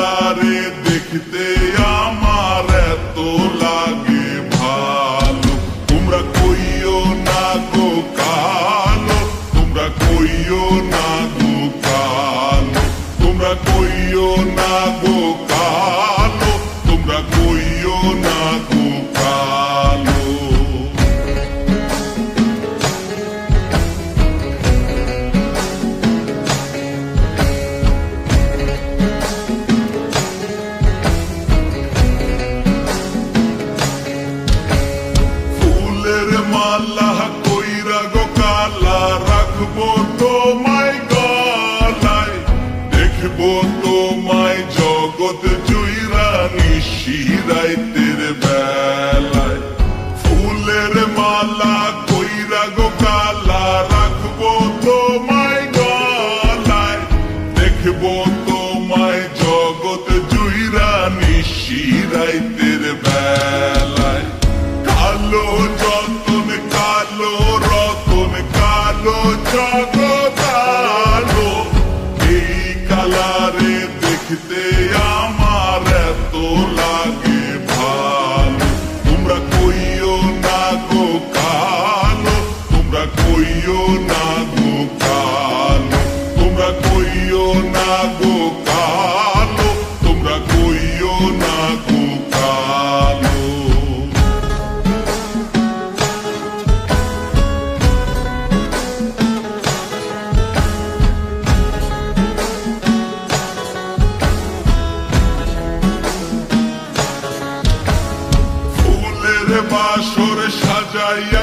কালারে দেখতে আমার এত লাগে ভালো। তোমরা কইও না গো কালো, তোমরা কইও না গো কালো, তোমরা কইও না গো কালো, তোমরা কইও না গো কালো। ফুলের মালা কইরা গো কালা রাখবো তোমায় গলায়, দেখবো তোমায় জগৎ জুইরা নিশিরাইতের বেলায়। ফুলের মালা কইরা গো কালা রাখবো তোমায় গলায়, দেখবো তোমায় জগৎ জুইরা নিশিরাইতের বেলায়। কালো যতন কালো রতন কালো জগৎ আলো, এই কালারে দেখতে আমার এত লাগে ভালো। তোমরা কইও না গো কালো, তোমরা কইও না গো কালো, তোমরা কইও না গো কালো, তোমরা কইও না গো কালো। বাসর সাজাইয়া